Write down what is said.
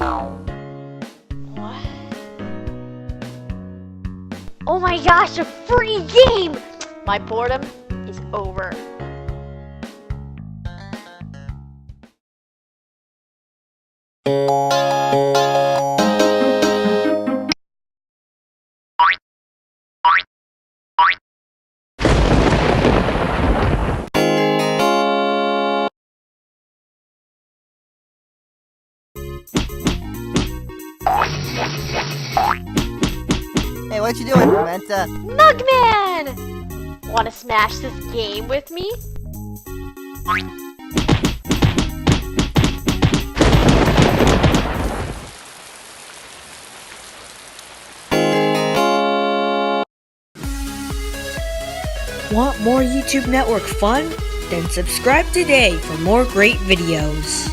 What? Oh my gosh, a free game! My boredom is over. Hey, what you doing, Pementa? Mugman! Wanna smash this game with me? Want more YouTube Network fun? Then subscribe today for more great videos.